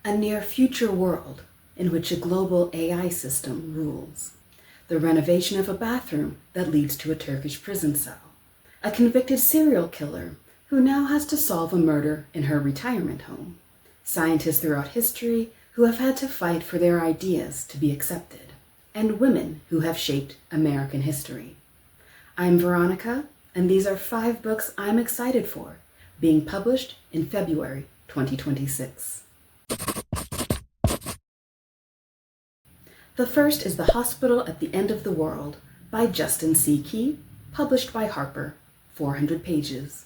a near-future world in which a global AI system rules, the renovation of a bathroom that leads to a Turkish prison cell, a convicted serial killer who now has to solve a murder in her retirement home, scientists throughout history who have had to fight for their ideas to be accepted, and women who have shaped American history. I'm Veronica, and these are 5 books I'm excited for, being published in February 2026. The first is The Hospital at the End of the World by Justin C. Key, published by Harper, 400 pages.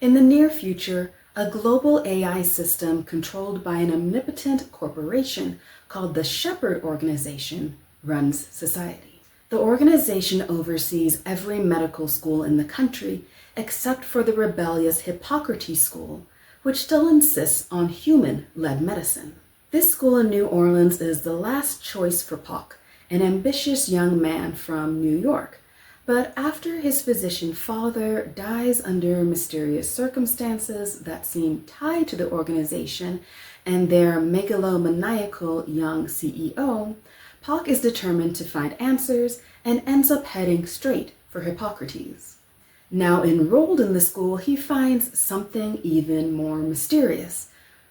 In the near future, a global AI system controlled by an omnipotent corporation called the Shepherd Organization runs society. The organization oversees every medical school in the country except for the rebellious Hippocrates School, which still insists on human-led medicine. This school in New Orleans is the last choice for Pac, an ambitious young man from New York. But after his physician father dies under mysterious circumstances that seem tied to the organization and their megalomaniacal young CEO, Pac is determined to find answers and ends up heading straight for Hippocrates. Now enrolled in the school, he finds something even more mysterious.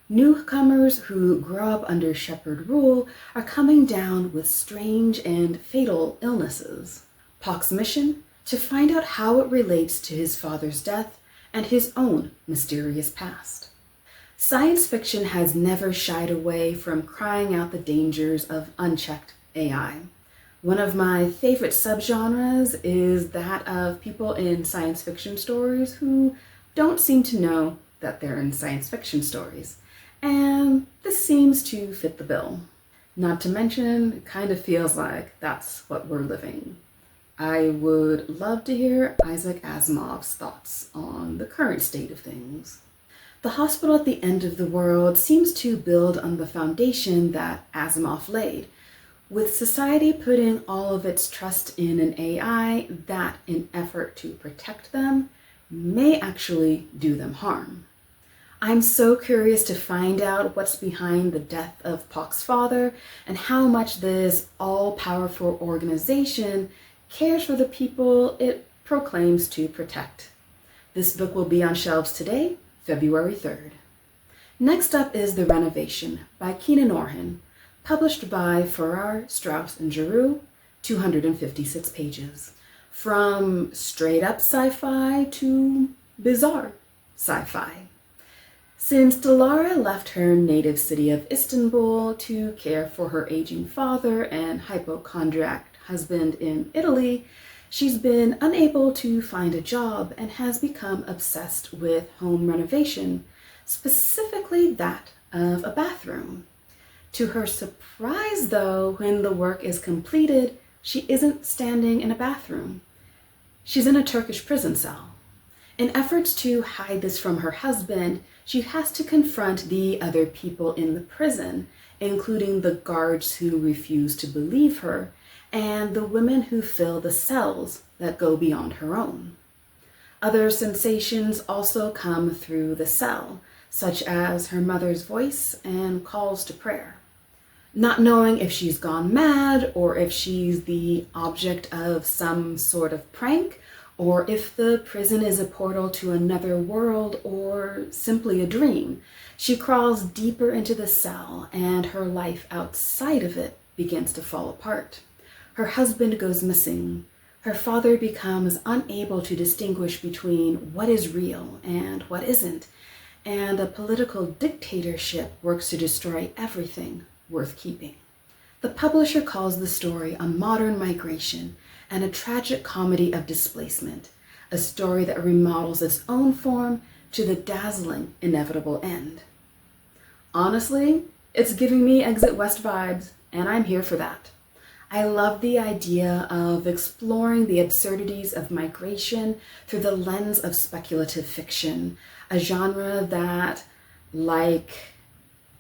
Newcomers who grow up under Shepherd rule are coming down with strange and fatal illnesses. Pac's mission? To find out how it relates to his father's death and his own mysterious past. Science fiction has never shied away from crying out the dangers of unchecked AI. One of my favorite subgenres is that of people in science fiction stories who don't seem to know that they're in science fiction stories. And this seems to fit the bill. Not to mention, it kind of feels like that's what we're living. I would love to hear Isaac Asimov's thoughts on the current state of things. The Hospital at the End of the World seems to build on the foundation that Asimov laid, with society putting all of its trust in an AI that, in effort to protect them, may actually do them harm. I'm so curious to find out what's behind the death of Pac's father and how much this all-powerful organization cares for the people it proclaims to protect. This book will be on shelves today, February 3rd. Next up is The Renovation by Kenan Orhan, published by Farrar, Straus and Giroux, 256 pages. From straight-up sci-fi to bizarre sci-fi. Since Dilara left her native city of Istanbul to care for her aging father and hypochondriac husband in Italy, she's been unable to find a job and has become obsessed with home renovation, specifically that of a bathroom. To her surprise, though, when the work is completed, she isn't standing in a bathroom. She's in a Turkish prison cell. In efforts to hide this from her husband, she has to confront the other people in the prison, including the guards who refuse to believe her, and the women who fill the cells that go beyond her own. Other sensations also come through the cell, such as her mother's voice and calls to prayer. Not knowing if she's gone mad or if she's the object of some sort of prank, or if the prison is a portal to another world or simply a dream, she crawls deeper into the cell and her life outside of it begins to fall apart. Her husband goes missing. Her father becomes unable to distinguish between what is real and what isn't, and a political dictatorship works to destroy everything worth keeping. The publisher calls the story a modern migration and a tragic comedy of displacement, a story that remodels its own form to the dazzling inevitable end. Honestly, it's giving me Exit West vibes, and I'm here for that. I love the idea of exploring the absurdities of migration through the lens of speculative fiction, a genre that, like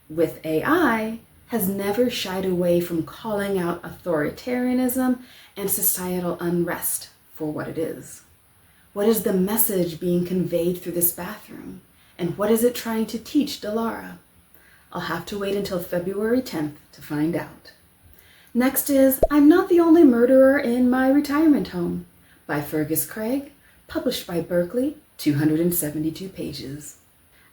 with AI, has never shied away from calling out authoritarianism and societal unrest for what it is. What is the message being conveyed through this bathroom? And what is it trying to teach Dilara? I'll have to wait until February 10th to find out. Next is I'm Not the Only Murderer in My Retirement Home by Fergus Craig, published by Berkeley, 272 pages.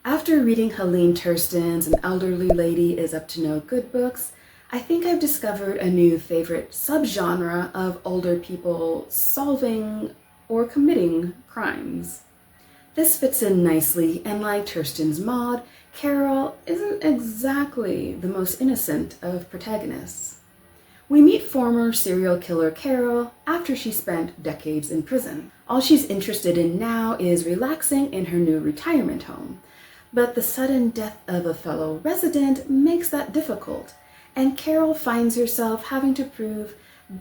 After reading Helene Thurston's An Elderly Lady is Up to No Good books, I think I've discovered a new favorite subgenre of older people solving or committing crimes. This fits in nicely, and like Thurston's Maud, Carol isn't exactly the most innocent of protagonists. We meet former serial killer Carol after she spent decades in prison. All she's interested in now is relaxing in her new retirement home, but the sudden death of a fellow resident makes that difficult, and Carol finds herself having to prove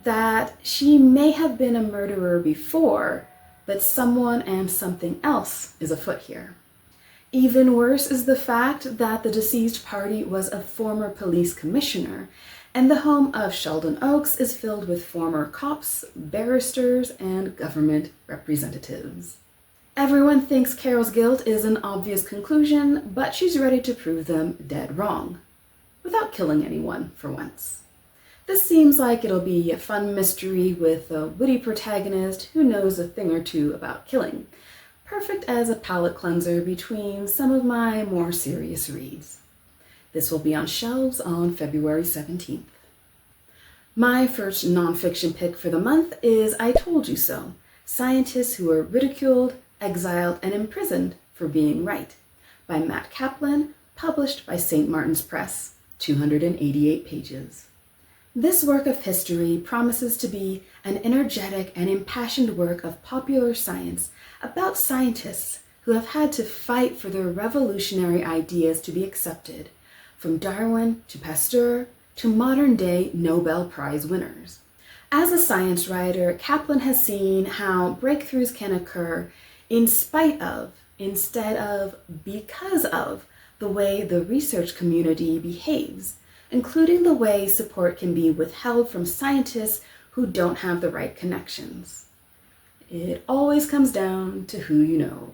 that she may have been a murderer before, but someone and something else is afoot here. Even worse is the fact that the deceased party was a former police commissioner, and the home of Sheldon Oaks is filled with former cops, barristers, and government representatives. Everyone thinks Carol's guilt is an obvious conclusion, but she's ready to prove them dead wrong, without killing anyone for once. This seems like it'll be a fun mystery with a witty protagonist who knows a thing or two about killing, perfect as a palate cleanser between some of my more serious reads. This will be on shelves on February 17th. My first nonfiction pick for the month is I Told You So, Scientists Who Are Ridiculed, Exiled, and Imprisoned for Being Right, by Matt Kaplan, published by St. Martin's Press, 288 pages. This work of history promises to be an energetic and impassioned work of popular science about scientists who have had to fight for their revolutionary ideas to be accepted, from Darwin to Pasteur to modern-day Nobel Prize winners. As a science writer, Kaplan has seen how breakthroughs can occur in spite of, instead of, because of the way the research community behaves, including the way support can be withheld from scientists who don't have the right connections. It always comes down to who you know.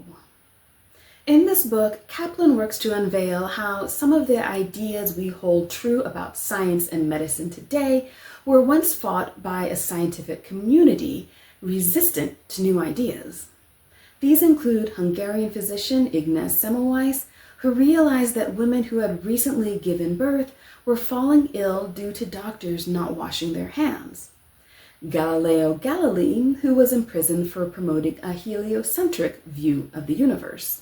In this book, Kaplan works to unveil how some of the ideas we hold true about science and medicine today were once fought by a scientific community resistant to new ideas. These include Hungarian physician Ignaz Semmelweis, who realized that women who had recently given birth were falling ill due to doctors not washing their hands. Galileo Galilei, who was imprisoned for promoting a heliocentric view of the universe.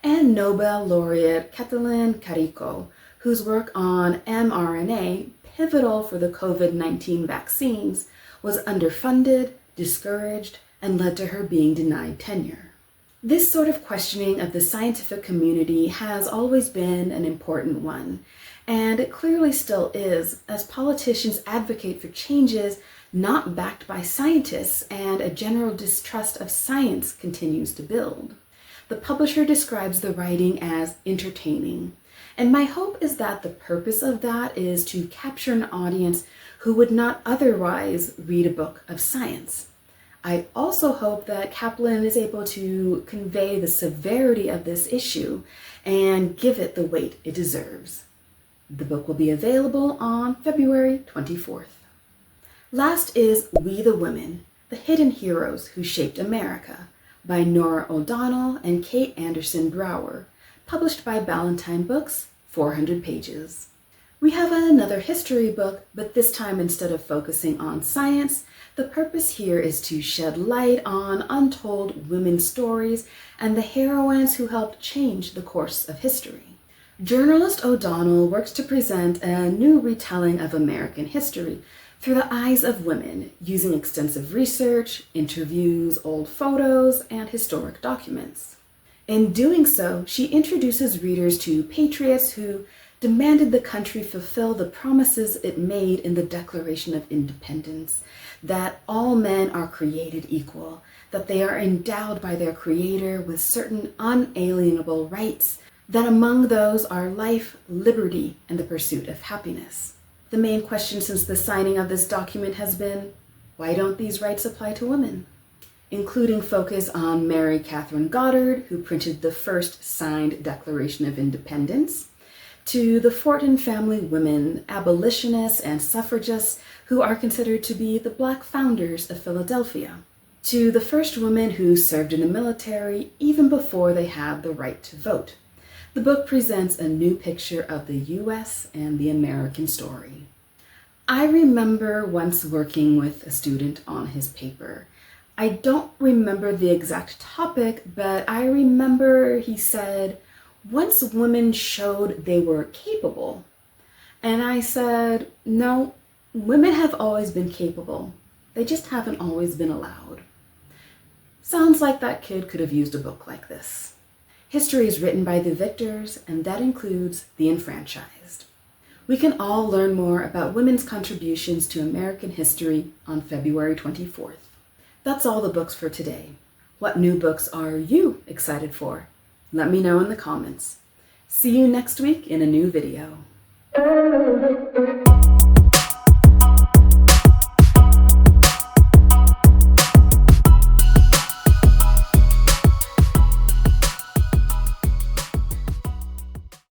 And Nobel laureate Katalin Karikó, whose work on mRNA, pivotal for the COVID-19 vaccines, was underfunded, discouraged, and led to her being denied tenure. This sort of questioning of the scientific community has always been an important one, and it clearly still is, as politicians advocate for changes not backed by scientists and a general distrust of science continues to build. The publisher describes the writing as entertaining, and my hope is that the purpose of that is to capture an audience who would not otherwise read a book of science. I also hope that Kaplan is able to convey the severity of this issue and give it the weight it deserves. The book will be available on February 24th. Last is We the Women, The Hidden Heroes Who Shaped America, by Norah O'Donnell and Kate Andersen Brower, published by Ballantine Books, 400 pages. We have another history book, but this time instead of focusing on science, the purpose here is to shed light on untold women's stories and the heroines who helped change the course of history. Journalist O'Donnell works to present a new retelling of American history through the eyes of women, using extensive research, interviews, old photos, and historic documents. In doing so, she introduces readers to patriots who demanded the country fulfill the promises it made in the Declaration of Independence, that all men are created equal, that they are endowed by their Creator with certain unalienable rights, that among those are life, liberty, and the pursuit of happiness. The main question since the signing of this document has been, why don't these rights apply to women? Including focus on Mary Catherine Goddard, who printed the first signed Declaration of Independence, to the Fortin family women, abolitionists and suffragists who are considered to be the Black founders of Philadelphia, to the first women who served in the military even before they had the right to vote. The book presents a new picture of the U.S. and the American story. I remember once working with a student on his paper. I don't remember the exact topic, but I remember he said, once women showed they were capable. And I said, no, women have always been capable. They just haven't always been allowed. Sounds like that kid could have used a book like this. History is written by the victors, and that includes the enfranchised. We can all learn more about women's contributions to American history on February 24th. That's all the books for today. What new books are you excited for? Let me know in the comments. See you next week in a new video.